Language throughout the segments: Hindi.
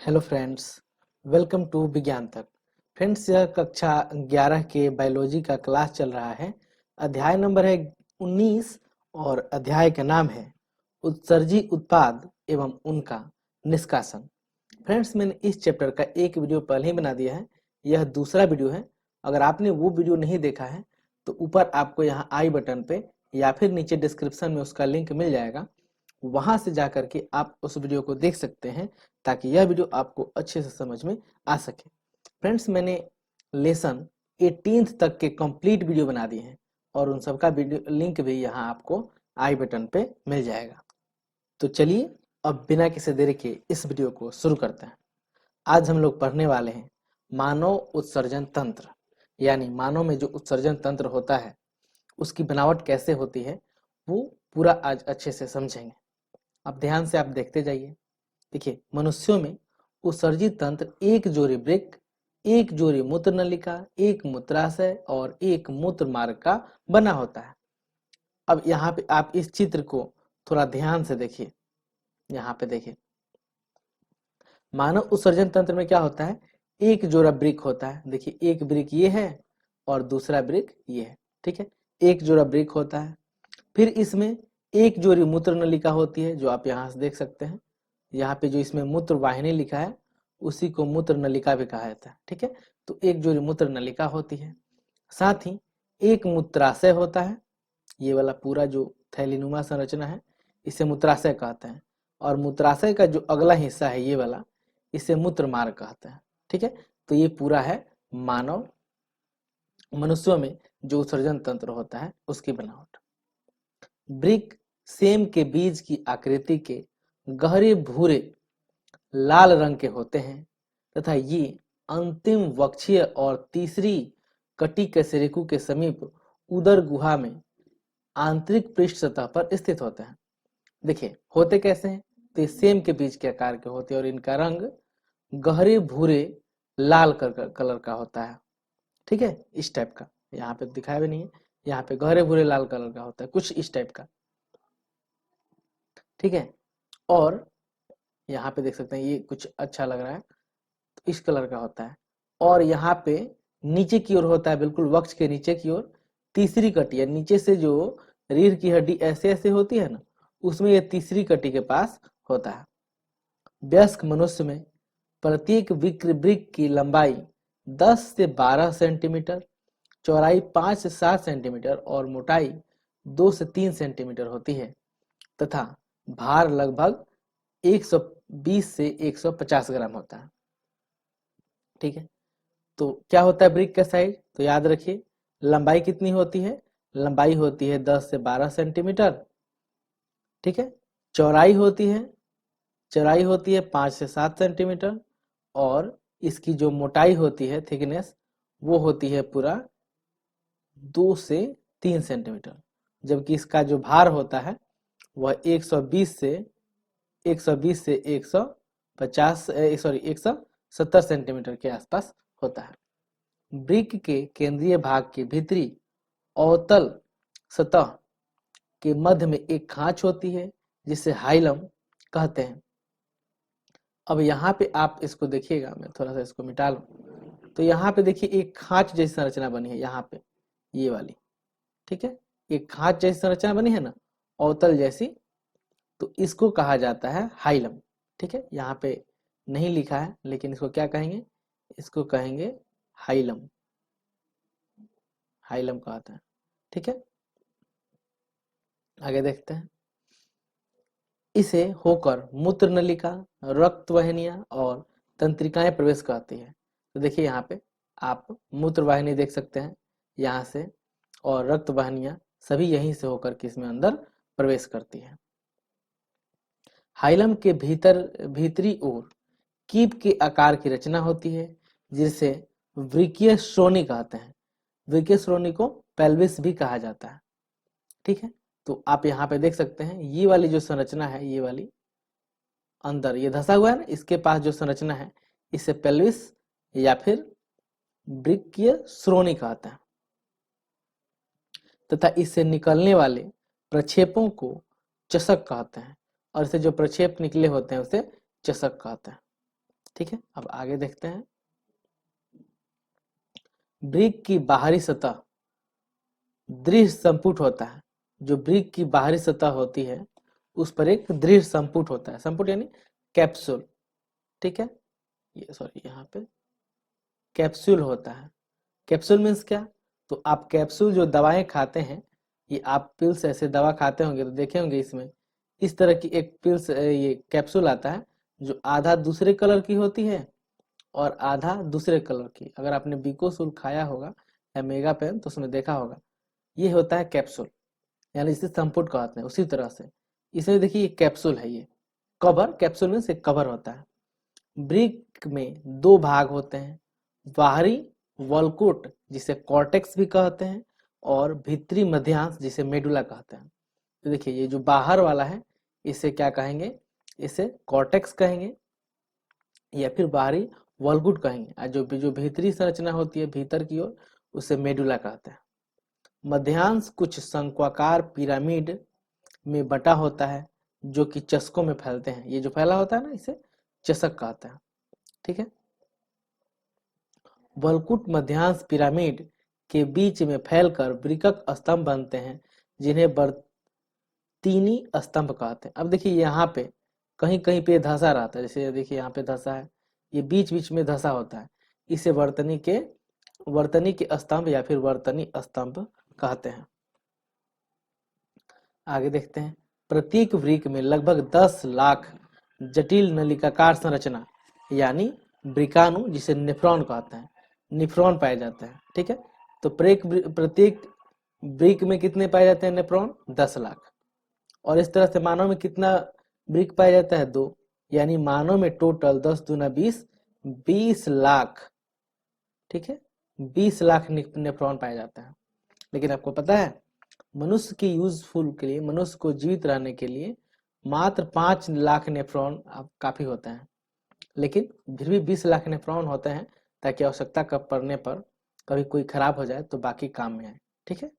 हेलो फ्रेंड्स, वेलकम टू विज्ञान तक। फ्रेंड्स, यह कक्षा 11 के बायोलॉजी का क्लास चल रहा है। अध्याय नंबर है 19 और अध्याय का नाम है उत्सर्जी उत्पाद एवं उनका निष्कासन। फ्रेंड्स, मैंने इस चैप्टर का एक वीडियो पहले ही बना दिया है, यह दूसरा वीडियो है। अगर आपने वो वीडियो नहीं देखा है तो ऊपर आपको यहाँ आई बटन पे या फिर नीचे डिस्क्रिप्शन में उसका लिंक मिल जाएगा, वहां से जाकर के आप उस वीडियो को देख सकते हैं ताकि यह वीडियो आपको अच्छे से समझ में आ सके। फ्रेंड्स, मैंने लेसन 18th तक के कंप्लीट वीडियो बना दिए हैं और उन सबका वीडियो लिंक भी यहाँ आपको आई बटन पे मिल जाएगा। तो चलिए अब बिना किसी देरी के इस वीडियो को शुरू करते हैं। आज हम लोग पढ़ने वाले हैं मानव उत्सर्जन तंत्र, यानी मानव में जो उत्सर्जन तंत्र होता है उसकी बनावट कैसे होती है वो पूरा आज अच्छे से समझेंगे। अब ध्यान से आप देखते जाइए। देखिए, मनुष्यों में उत्सर्जित तंत्र एक जोड़ी वृक्क, एक जोड़ी मूत्र नलिका, एक मूत्राशय और एक मूत्र मार्ग का बना होता है। अब यहाँ पे आप इस चित्र को थोड़ा ध्यान से देखिए। यहाँ पे देखिए, मानव उत्सर्जन तंत्र में क्या होता है, एक जोड़ा वृक्क होता है। देखिए, एक वृक्क ये है और दूसरा वृक्क ये है, ठीक है। एक जोड़ा वृक्क होता है। फिर इसमें एक जोड़ी मूत्र नलिका होती है, जो आप यहाँ से देख सकते हैं। यहाँ पे जो इसमें मूत्र वाहिनी लिखा है उसी को मूत्र नलिका भी कहा जाता है, ठीक है। तो एक जोड़ी मूत्र नलिका होती है, साथ ही एक मूत्राशय होता है। ये वाला पूरा जो थैलीनुमा संरचना है इसे मूत्राशय कहते हैं, और मूत्राशय का जो अगला हिस्सा है ये वाला, इसे मूत्र मार्ग कहते हैं, ठीक है। तो ये पूरा है मानव मनुष्यों में जो उत्सर्जन तंत्र होता है उसकी बनावट। वृक्क सेम के बीज की आकृति के गहरे भूरे लाल रंग के होते हैं तथा ये अंतिम वक्षीय और तीसरी कटी कशेरुकी के समीप उदर गुहा में आंतरिक पृष्ठ सतह पर स्थित होते हैं। देखिए, होते कैसे हैं, तो ये सेम के बीज के आकार के होते हैं और इनका रंग गहरे भूरे लाल कलर का होता है, ठीक है। इस टाइप का यहाँ पे दिखाया भी नहीं है, यहाँ पे गहरे भूरे लाल कलर का होता है, कुछ इस टाइप का, ठीक है। और यहाँ पे देख सकते हैं ये कुछ अच्छा लग रहा है, तो इस कलर का होता है। और यहाँ पे नीचे की ओर होता है, बिल्कुल वक्ष के नीचे की ओर तीसरी कटी है। नीचे से जो रीढ़ की हड्डी ऐसे ऐसे होती है ना, उसमें ये तीसरी कटी के पास होता है। वयस्क मनुष्य में प्रत्येक वृक्क की लंबाई 10 से 12 सेंटीमीटर, चौड़ाई 5 से 7 सेंटीमीटर और मोटाई 2 से 3 सेंटीमीटर होती है तथा भार लगभग 120 से 150 ग्राम होता है, ठीक है। तो क्या होता है वृक्क का साइज, तो याद रखिए लंबाई कितनी होती है, लंबाई होती है 10 से 12 सेंटीमीटर, ठीक है। चौड़ाई होती है 5 से 7 सेंटीमीटर और इसकी जो मोटाई होती है, थिकनेस, वो होती है पूरा 2 से 3 सेंटीमीटर। जबकि इसका जो भार होता है वह 120 से 170 सेंटीमीटर के आसपास होता है। वृक्क के केंद्रीय भाग के भीतरी अवतल सतह के मध्य में एक खांच होती है जिसे हाइलम कहते हैं। अब यहाँ पे आप इसको देखिएगा, मैं थोड़ा सा इसको मिटा लूं, तो यहाँ पे देखिए एक खांच जैसी संरचना बनी है, यहाँ पे ये वाली, ठीक है। एक खांच जैसी संरचना बनी है ना, अवतल जैसी, तो इसको कहा जाता है हाइलम, ठीक है। यहाँ पे नहीं लिखा है लेकिन इसको क्या कहेंगे, इसको कहेंगे हाइलम, हाइलम कहते हैं, ठीक है। आगे देखते हैं। इसे होकर मूत्र नलिका, रक्त वाहिनियां और तंत्रिकाएं प्रवेश करती है। तो देखिए यहाँ पे आप मूत्र वाहिनी देख सकते हैं यहाँ से, और रक्त वाहिनियां सभी यहीं से होकर के इसमें अंदर प्रवेश करती है। हाइलम के भीतरी ओर कीप के आकार की रचना होती है जिसे वृकीय श्रोणि कहते हैं। वृकीय श्रोणि को पेल्विस भी कहा जाता है, ठीक है। तो आप यहाँ पे देख सकते हैं ये वाली जो संरचना है, ये वाली अंदर ये धसा हुआ है ना, इसके पास जो संरचना है इसे पेल्विस या फिर वृकीय श्रोणि कहते हैं तथा इससे निकलने वाले प्रक्षेपों को चषक कहते हैं, और इसे जो प्रक्षेप निकले होते हैं उसे चषक कहते हैं। ठीक है, अब आगे देखते हैं। वृक्क की बाहरी सतह दृढ़ संपुट होता है। जो वृक्क की बाहरी सतह होती है उस पर एक दृढ़ संपुट होता है। संपुट यानी कैप्सूल, ठीक है, ये सॉरी यहाँ पे कैप्सूल होता है। कैप्सूल मीन्स क्या? तो आप कैप्सूल जो दवाएं खाते हैं, ये आप पिल्स ऐसे दवा खाते होंगे तो देखे होंगे, इसमें इस तरह की एक पिल्स ये कैप्सूल आता है जो आधा दूसरे कलर की होती है और आधा दूसरे कलर की। अगर आपने बिकोसूल खाया होगा या मेगा पेन तो उसमें देखा होगा, ये होता है कैप्सूल, यानी इसे संपुट कहते हैं। उसी तरह से इसमें देखिए ये कैप्सूल है, ये कवर, कैप्सूल में से कवर होता है। वृक्क में दो भाग होते हैं, बाहरी वॉलकोट जिसे कॉर्टेक्स भी कहते हैं और भीतरी मध्यांश जिसे मेडुला कहते हैं। तो देखिए ये जो बाहर वाला है इसे क्या कहेंगे? इसे कॉर्टेक्स कहेंगे या फिर बाहरी वॉलकोट कहेंगे, और जो भीतरी संरचना होती है भीतर की ओर उसे मेडुला कहते हैं। मध्यांश कुछ शंक्वाकार पिरामिड में बटा होता है जो कि चषकों में फैलते हैं। ये जो फैला होता है ना इसे चषक कहते हैं, ठीक है। वलकुट मध्यांश पिरामिड के बीच में फैलकर वृक्क स्तंभ बनते हैं जिन्हें बर्तीनी स्तंभ कहते हैं। अब देखिए यहाँ पे कहीं कहीं पे धसा रहता है, जैसे देखिए यहाँ पे धसा है, ये बीच बीच में धसा होता है, इसे वर्तनी के स्तंभ या फिर वर्तनी स्तंभ कहते हैं। आगे देखते हैं। प्रत्येक वृक्क में लगभग 10 लाख जटिल नलिकाकार संरचना यानी वृक्काणु जिसे नेफ्रॉन कहते हैं, नेफ्रॉन पाए जाते हैं, ठीक है। तो प्रत्येक वृक्क में कितने पाए जाते हैं नेफ्रॉन? 10 लाख। और इस तरह से मानव में कितना वृक्क पाया जाता है? 2, यानी मानव में टोटल 10 दूना 20 लाख, ठीक है, 20 लाख नेफ्रॉन पाया जाता है। लेकिन आपको पता है मनुष्य की यूजफुल के लिए, मनुष्य को जीवित रहने के लिए मात्र 5 लाख नेफ्रॉन काफी होते हैं, लेकिन फिर भी 20 लाख नेफ्रॉन होते हैं ताकि आवश्यकता कब पड़ने पर कभी कोई खराब हो जाए तो बाकी काम में आए, ठीक है।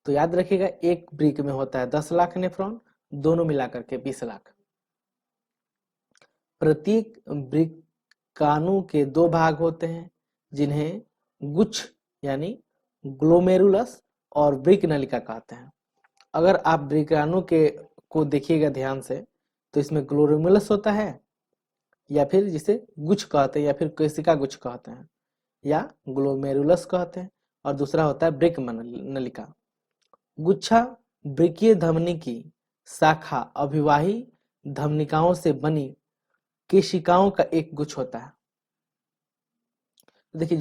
तो याद रखिएगा एक वृक्क में होता है 10 लाख नेफ्रॉन, दोनों मिलाकर के 20 लाख। प्रत्येक वृक्काणु के 2 भाग होते हैं जिन्हें गुच्छ यानी ग्लोमेरुलस और वृक्क नलिका कहते हैं। अगर आप वृक्काणु के को देखिएगा ध्यान से तो इसमें ग्लोमेरुलस होता है या फिर जिसे गुच्छ कहते हैं या फिर केशिका गुच्छ कहते हैं या ग्लोमेरुलस कहते हैं, और दूसरा होता है वृक्क नलिका। गुच्छा वृक्कीय धमनी की शाखा अभिवाही धमनिकाओं से बनी केशिकाओं का एक गुच्छ होता है। देखिए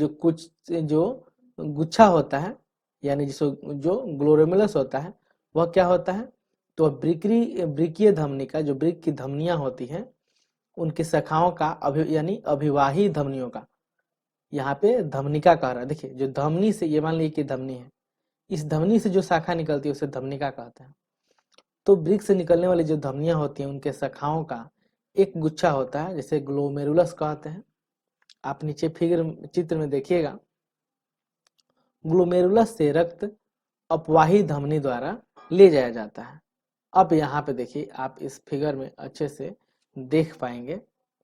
जो गुच्छा होता है यानी जो ग्लोमेरुलस होता है वह क्या होता है? तो वृक्कीय धमनी का, जो वृक्क की धमनियां होती हैं उनकी शाखाओं का यानी अभिवाही धमनियों का, यहाँ पे धमनिका कह रहा है। देखिए जो धमनी से, ये मान लीजिए कि धमनी है, इस धमनी से जो शाखा निकलती है उसे धमनिका कहते हैं। तो वृक्क से निकलने वाली जो धमनियां होती हैं उनके शाखाओं का एक गुच्छा होता है जिसे ग्लोमेरुलस कहते हैं। आप नीचे चित्र में देखिएगा, ग्लोमेरुलस से रक्त अपवाही धमनी द्वारा ले जाया जाता है। अब यहाँ पे देखिए आप इस फिगर में अच्छे से देख पाएंगे,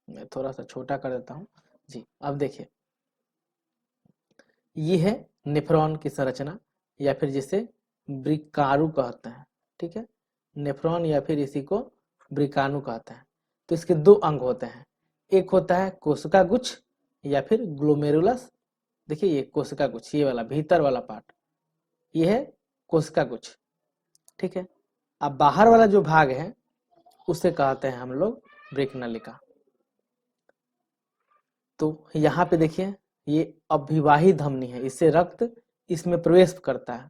मैं थोड़ा सा छोटा कर देता हूँ जी। अब देखिए ये है नेफ्रॉन की संरचना या फिर जिसे वृक्काणु कहते हैं, ठीक है, नेफ्रॉन या फिर इसी को वृक्काणु कहते हैं। तो इसके 2 अंग होते हैं, एक होता है कोशिका गुच्छ या फिर ग्लोमेरुलस। देखिए ये कोशिका गुच्छ, ये वाला भीतर वाला पार्ट ये है कोशिका गुच्छ, ठीक है। अब बाहर वाला जो भाग है उसे कहते हैं हम लोग वृक्क नलिका। तो यहाँ पे देखिए ये अभिवाही धमनी है, इससे रक्त इसमें प्रवेश करता है,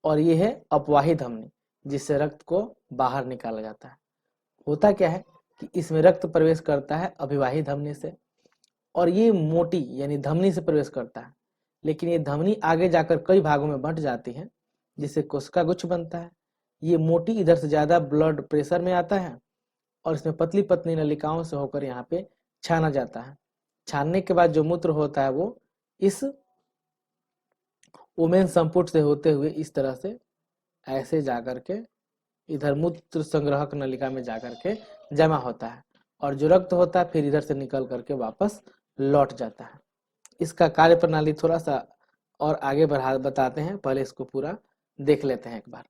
और ये है अपवाही धमनी जिससे रक्त को बाहर निकाला जाता है। होता क्या है कि इसमें रक्त प्रवेश करता है अभिवाही धमनी से, और ये मोटी यानी धमनी से प्रवेश करता है, लेकिन ये धमनी आगे जाकर कई भागों में बंट जाती है जिससे कोशिका गुच्छ बनता है। ये मोटी इधर से ज्यादा ब्लड प्रेशर में आता है और इसमें पतली पतली नलिकाओं से होकर यहाँ पे छाना जाता है। छानने के बाद जो मूत्र होता है वो इस ओमेन संपुट से होते हुए इस तरह से ऐसे जाकर के इधर मूत्र संग्रहक नलिका में जाकर के जमा होता है, और जो रक्त होता है फिर इधर से निकल करके वापस लौट जाता है। इसका कार्य प्रणाली थोड़ा सा और आगे बढ़ा बताते हैं, पहले इसको पूरा देख लेते हैं एक बार।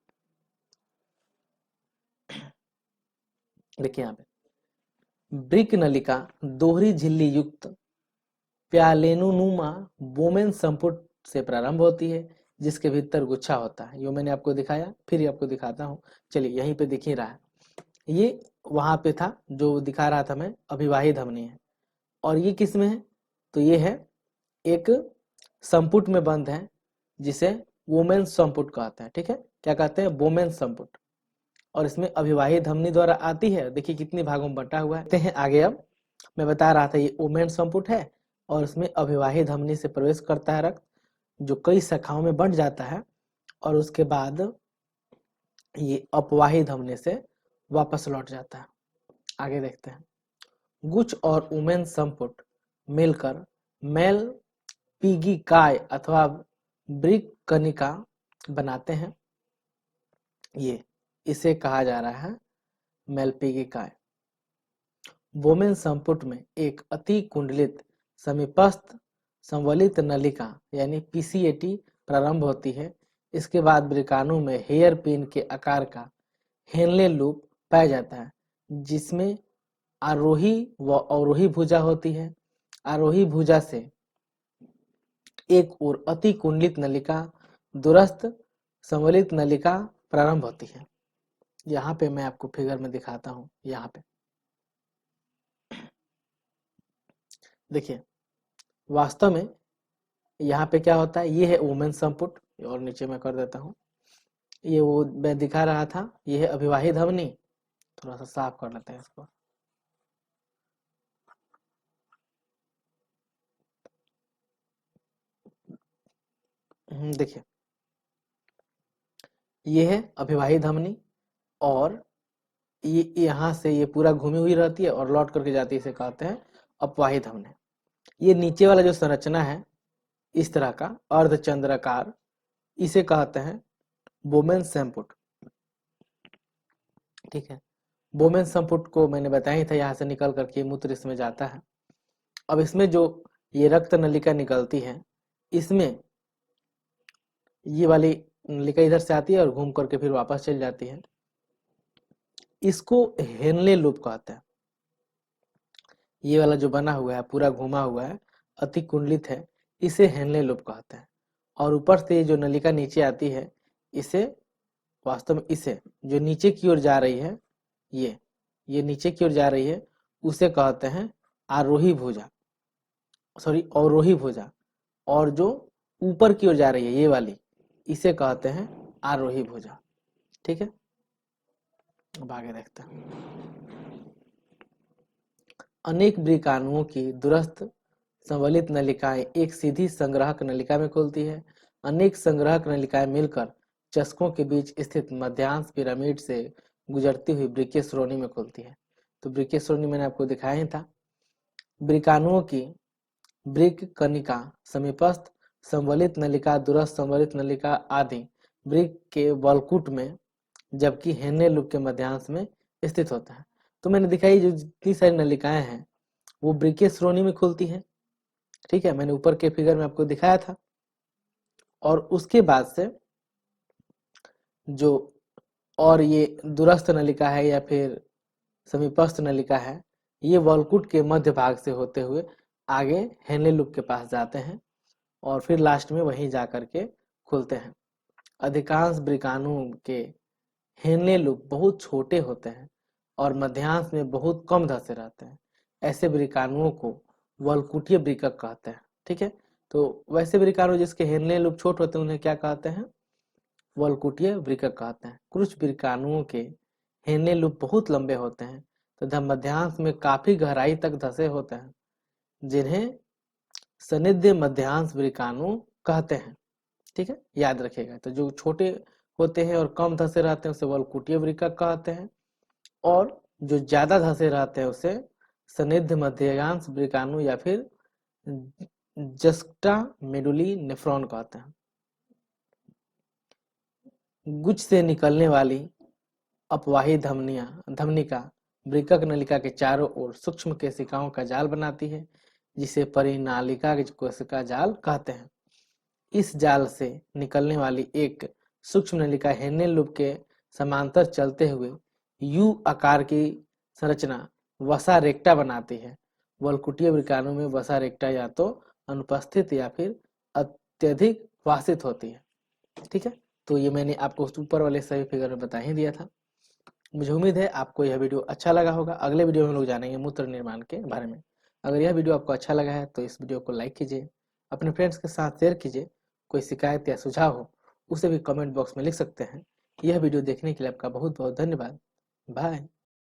देखिए यहाँ पे वृक्क नलिका दोहरी झिल्ली युक्त प्यालेनुनुमा बोमेन संपुट से प्रारंभ होती है, जिसके भीतर गुच्छा होता है। यो मैंने आपको दिखाया, फिर आपको दिखाता हूँ। चलिए यहीं पे दिख ही रहा है, ये वहां पे था जो दिखा रहा था मैं, अभिवाही धमनी है। और ये किस में है? तो ये है एक संपुट में बंद है, जिसे वोमेन संपुट कहते हैं। ठीक है, क्या कहते हैं? वोमेन संपुट। और इसमें अभिवाही धमनी द्वारा आती है। देखिए कितनी भागों में बंटा हुआ है। देखते हैं आगे। अब मैं बता रहा था ये वोमेन संपुट है और इसमें अभिवाही धमनी से प्रवेश करता है रक्त, जो कई शाखाओं में बंट जाता है और उसके बाद ये अपवाही धमनी से वापस लौट जाता है। आगे देखते हैं। गुच्छ और वुमेन संपुट मिलकर मेल पीगिकाय अथवा वृक्क कनिका बनाते हैं। ये इसे कहा जा रहा है मेलपीगिकाय। वोमेन संपुट में एक अति कुंडलित समीपस्थ संवलित नलिका यानी पीसीएटी प्रारंभ होती है। इसके बाद वृकाणु में हेयर पिन के आकार का हेनले लूप पाया जाता है, जिसमें आरोही व अवरोही भुजा होती है। आरोही भुजा से एक और अति कुंडलित नलिका दूरस्थ संवलित नलिका प्रारंभ होती है। यहाँ पे मैं आपको फिगर में दिखाता हूँ। यहाँ पे देखिए वास्तव में यहाँ पे क्या होता है, ये है वुमेन संपुट और नीचे मैं कर देता हूँ। ये वो मैं दिखा रहा था, ये है अभिवाही धमनी। थोड़ा सा साफ कर लेते हैं इसको। देखिए ये है अभिवाही धमनी और ये यहाँ से ये पूरा घूमी हुई रहती है और लौट करके जाती है, इसे कहते हैं अपवाही धमनी। ये नीचे वाला जो संरचना है इस तरह का अर्धचंद्राकार, इसे कहते हैं वोमेन संपुट। ठीक है, वोमेन संपुट को मैंने बताया ही था, यहाँ से निकल करके मूत्र इसमें जाता है। अब इसमें जो ये रक्त नलिका निकलती है, इसमें ये वाली नलिका इधर से आती है और घूम करके फिर वापस चल जाती है। इसको हेनले लूप कहते हैं। ये वाला जो बना हुआ है पूरा घुमा हुआ है, अति कुंडलित है, इसे हेनले लूप कहते हैं। और ऊपर से जो नलिका नीचे आती है, इसे वास्तव में इसे जो नीचे की ओर जा रही है, ये नीचे की ओर जा रही है, उसे कहते हैं आरोही भुजा, सॉरी अवरोही भुजा। और जो ऊपर की ओर जा रही है ये वाली, इसे कहते हैं आरोही भुजा। ठीक है, अब आगे देखते हैं। अनेक वृकाणुओं की दूरस्थ संवलित नलिकाएं एक सीधी संग्राहक नलिका में खुलती है। अनेक संग्राहक नलिकाएं मिलकर चस्कों के बीच स्थित मध्यांश पिरामिड से गुजरती हुई वृक्कीय श्रोणि में खुलती है। तो वृक्कीय श्रोणि मैंने आपको दिखाया ही था। वृकाणुओं की वृक्क कनिका, समीपस्थ संवलित नलिका, दूरस्थ संवलित नलिका आदि वृक्क के वलकुट में, जबकि हेनले लूप के मध्यांश में स्थित होता है। तो मैंने दिखाई जो जितनी सारी नलिकाएं हैं वो वृक्कीय श्रोणि में खुलती है। ठीक है, मैंने ऊपर के फिगर में आपको दिखाया था। और उसके बाद से जो और ये दूरस्थ नलिका है या फिर समीपस्थ नलिका है, ये वलकुट के मध्य भाग से होते हुए आगे हेनले लूप के पास जाते हैं और फिर लास्ट में वहीं जाकर के खुलते हैं। अधिकांश वृकाणुओं के हेनले लूप बहुत छोटे होते हैं और मध्यांश में बहुत कम धसे रहते हैं। ऐसे वृकाणुओं को वलकुटीय वृक्क कहते हैं। ठीक है, तो वैसे वृकाणु जिसके हेनले लूप छोटे होते हैं उन्हें क्या कहते हैं? वलकुटीय वृक्क कहते हैं। कुछ वृकाणुओं के हेनले लूप बहुत लंबे होते हैं तथा मध्यांश में काफी गहराई तक धसे होते हैं, जिन्हें सनिध्य मध्यांश वृकाणु कहते हैं। ठीक है, याद रखिएगा। तो जो छोटे होते हैं और कम धसे रहते हैं उसे वलकुटीय वृक्क कहते हैं, और जो ज्यादा धसे रहते हैं उसे सनिध्य मध्यांश वृकाणु या फिर जस्टा मेडुली नेफ्रॉन कहते हैं। गुच्छ से निकलने वाली अपवाही धमनिका वृक्क नलिका के चारों ओर सूक्ष्म केशिकाओं का जाल बनाती है, जिसे परिनालिका कोशिका जाल कहते हैं। इस जाल से निकलने वाली एक सूक्ष्म नलिका हेनेल लूप के समांतर चलते हुए यू आकार की संरचना वसा रेक्टा बनाती है। वलकुटीय वृक्काणु में वसा रेक्टा या तो अनुपस्थित या फिर अत्यधिक वासित होती है। ठीक है, तो ये मैंने आपको ऊपर वाले सभी फिगर में बता ही दिया था। मुझे उम्मीद है आपको यह वीडियो अच्छा लगा होगा। अगले वीडियो में हम लोग जानेंगे मूत्र निर्माण के बारे में। अगर यह वीडियो आपको अच्छा लगा है तो इस वीडियो को लाइक कीजिए, अपने फ्रेंड्स के साथ शेयर कीजिए। कोई शिकायत या सुझाव हो उसे भी कमेंट बॉक्स में लिख सकते हैं। यह वीडियो देखने के लिए आपका बहुत बहुत धन्यवाद। बाय।